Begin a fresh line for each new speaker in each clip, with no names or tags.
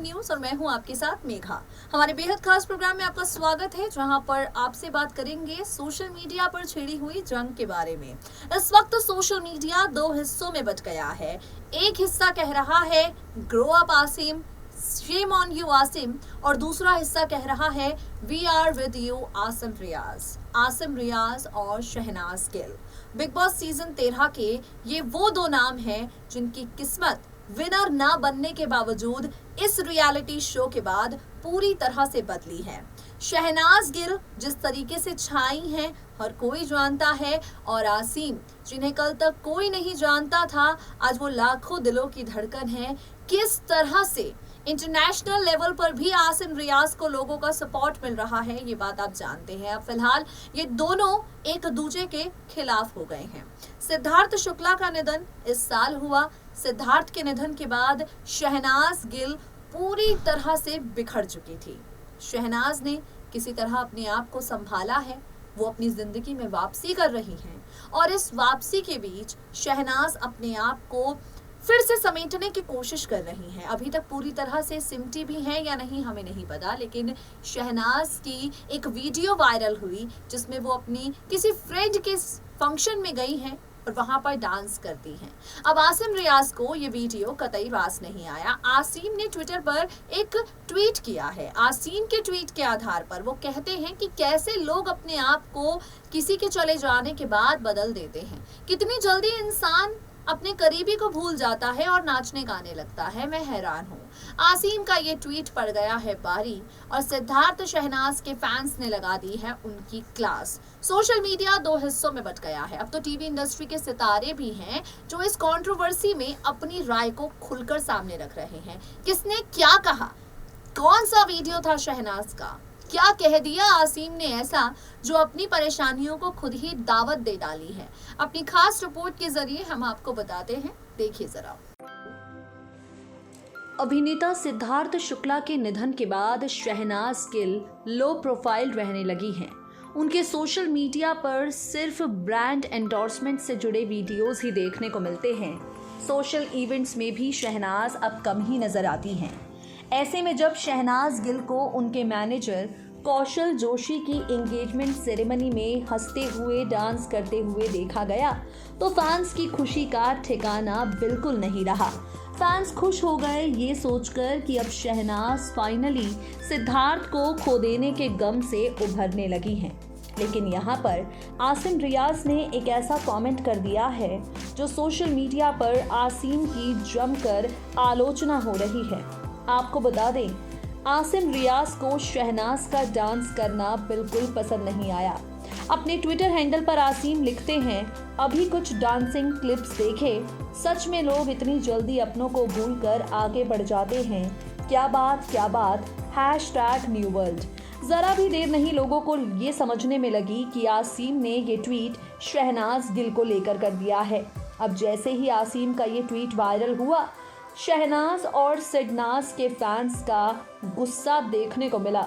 News और मैं हूं आपके साथ मेघा। हमारे बेहद खास प्रोग्राम में आपका स्वागत है, जहां पर आपसे बात करेंगे सोशल मीडिया पर छिड़ी हुई जंग के बारे में। इस वक्त सोशल मीडिया दो हिस्सों में बट गया है। एक हिस्सा कह रहा है grow up Asim, shame on you Asim, और दूसरा हिस्सा कह रहा है we are with you Asim Riaz और शहनाज गिल। बिग बॉस सीजन 13 के ये वो दो नाम हैं जिनकी किस्मत विनर ना बनने के बावजूद इस रियलिटी शो के बाद पूरी तरह से बदली है। शहनाज गिल जिस तरीके से छाई हैं हर कोई जानता है, और आसिम जिन्हें कल तक कोई नहीं जानता था, आज वो लाखों दिलों की धड़कन है। किस तरह से इंटरनेशनल लेवल पर भी आसिम रियाज को लोगों का सपोर्ट मिल रहा है, ये बात आप जानते हैं। अब फिलहाल ये दोनों एक दूसरे के खिलाफ हो गए हैं। सिद्धार्थ शुक्ला का निधन इस साल हुआ। सिद्धार्थ के निधन के बाद शहनाज गिल पूरी तरह से बिखर चुकी थी। शहनाज ने किसी तरह अपने आप को संभाला है, वो अपनी जिंदगी में वापसी कर रही हैं, और इस वापसी के बीच शहनाज अपने आप को फिर से समेटने की कोशिश कर रही हैं। अभी तक पूरी तरह से सिमटी भी हैं या नहीं हमें नहीं पता, लेकिन शहनाज की एक वीडियो वायरल हुई जिसमें वो अपनी किसी फ्रेंड के फंक्शन में गई हैं और वहां पर डांस करती हैं। अब आसिम रियाज को ये वीडियो कतई रास नहीं आया। आसिम ने ट्विटर पर एक ट्वीट किया है। आसिम के ट्वीट के आधार पर वो कहते हैं कि कैसे लोग अपने आप को किसी के चले जाने के बाद बदल देते हैं, कितनी जल्दी इंसान अपने करीबी को भूल जाता है और नाचने गाने लगता है। मैं हैरान हूँ। आसिम का ये ट्वीट पड़ गया है भारी, और सिद्धार्थ शहनाज के फैंस ने लगा दी है उनकी क्लास। सोशल मीडिया दो हिस्सों में बट गया है। अब तो टीवी इंडस्ट्री के सितारे भी हैं जो इस कंट्रोवर्सी में अपनी राय को खुलकर सामने रख रहे हैं। किसने क्या कहा, कौन सा वीडियो था शहनाज का, क्या कह दिया आसिम ने ऐसा जो अपनी परेशानियों को खुद ही दावत दे डाली है। अपनी खास रिपोर्ट के जरिए हम आपको बताते हैं, देखिए जरा।
अभिनेता सिद्धार्थ शुक्ला के निधन के बाद शहनाज गिल लो प्रोफाइल रहने लगी हैं। उनके सोशल मीडिया पर सिर्फ ब्रांड एंडोर्समेंट से जुड़े वीडियोस ही देखने को मिलते हैं। सोशल इवेंट्स में भी शहनाज अब कम ही नजर आती हैं। ऐसे में जब शहनाज गिल को उनके मैनेजर कौशल जोशी की एंगेजमेंट सेरेमनी में हंसते हुए डांस करते हुए देखा गया तो फैंस की खुशी का ठिकाना बिल्कुल नहीं रहा। फैंस खुश हो गए ये सोचकर कि अब शहनाज फाइनली सिद्धार्थ को खो देने के गम से उभरने लगी हैं। लेकिन यहाँ पर आसिम रियाज ने एक ऐसा कमेंट कर दिया है जो सोशल मीडिया पर आसिम की जमकर आलोचना हो रही है। आपको बता दें, आसिम रियाज को शहनाज का डांस करना बिल्कुल पसंद नहीं आया। अपने ट्विटर हैंडल पर आसिम लिखते हैं, अभी कुछ डांसिंग क्लिप्स देखे, सच में लोग इतनी जल्दी अपनों को भूलकर आगे बढ़ जाते हैं। क्या बात, #न्यू वर्ल्ड। जरा भी देर नहीं लोगों को ये समझने में लगी कि आसिम ने ये ट्वीट शहनाज गिल को लेकर कर दिया है। अब जैसे ही आसिम का ये ट्वीट वायरल हुआ, शहनाज और सिडनाज के फैंस का गुस्सा देखने को मिला।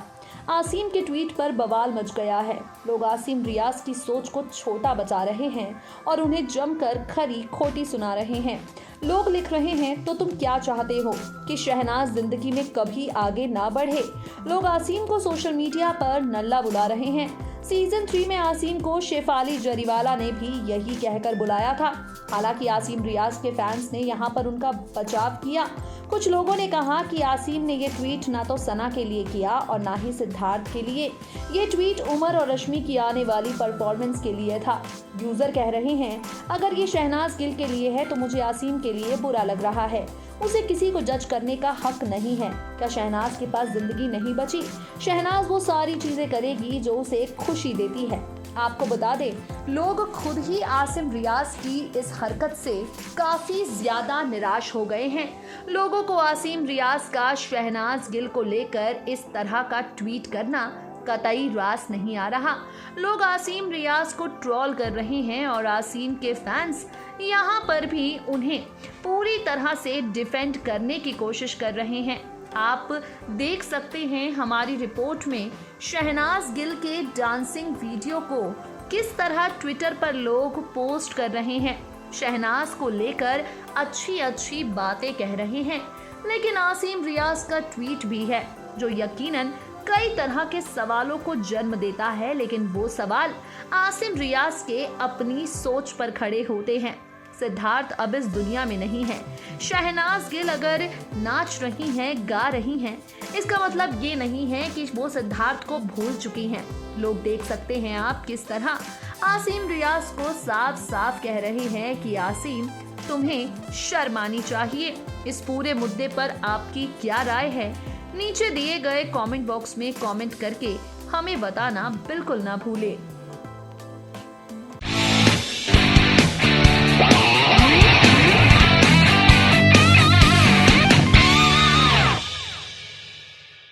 आसिम के ट्वीट पर बवाल मच गया है। लोग आसिम रियाज की सोच को छोटा बचा रहे हैं और उन्हें जमकर खरी खोटी सुना रहे हैं। लोग लिख रहे हैं, तो तुम क्या चाहते हो कि शहनाज जिंदगी में कभी आगे ना बढ़े। लोग आसिम को सोशल मीडिया पर नल्ला बुला रहे हैं। सीजन 3 में आसिम को शेफाली जरीवाला ने भी यही कहकर बुलाया था। हालांकि आसिम रियाज के फैंस ने यहाँ पर उनका बचाव किया। कुछ लोगों ने कहा कि आसिम ने ये ट्वीट ना तो सना के लिए किया और ना ही सिद्धार्थ के लिए। ये ट्वीट उमर और रश्मि की आने वाली परफॉर्मेंस के लिए था। यूजर कह रहे हैं, अगर ये शहनाज गिल के लिए है तो मुझे आसिम के लिए बुरा लग रहा है। उसे किसी को जज करने का हक नहीं है। क्या शहनाज के पास जिंदगी नहीं बची? शहनाज वो सारी चीजें करेगी जो उसे खुशी देती है। आपको बता दें, लोग खुद ही आसिम रियाज की इस हरकत से काफी ज्यादा निराश हो गए हैं। लोगों को आसिम रियाज का शहनाज गिल को लेकर इस तरह का ट्वीट करना कतई रास नहीं आ रहा। लोग आसिम रियाज को ट्रोल कर रहे हैं और आसिम के फैंस यहाँ पर भी उन्हें पूरी तरह से डिफेंड करने की कोशिश कर रहे हैं। आप देख सकते हैं हमारी रिपोर्ट में शहनाज गिल के डांसिंग वीडियो को किस तरह ट्विटर पर लोग पोस्ट कर रहे हैं। शहनाज को लेकर अच्छी अच्छी बातें कह रहे हैं। लेकिन आसिम रियाज का ट्वीट भी है जो यकीनन कई तरह के सवालों को जन्म देता है, लेकिन वो सवाल आसिम रियाज के अपनी सोच पर खड़े होते हैं। सिद्धार्थ अब इस दुनिया में नहीं है। शहनाज गिल अगर नाच रही हैं, गा रही हैं, इसका मतलब ये नहीं है कि वो सिद्धार्थ को भूल चुकी हैं। लोग देख सकते हैं आप किस तरह आसिम रियाज को साफ साफ कह रहे हैं कि आसिम, तुम्हें शर्म आनी चाहिए। इस पूरे मुद्दे पर आपकी क्या राय है? नीचे दिए गए कमेंट बॉक्स में कमेंट करके हमें बताना बिल्कुल ना भूलें।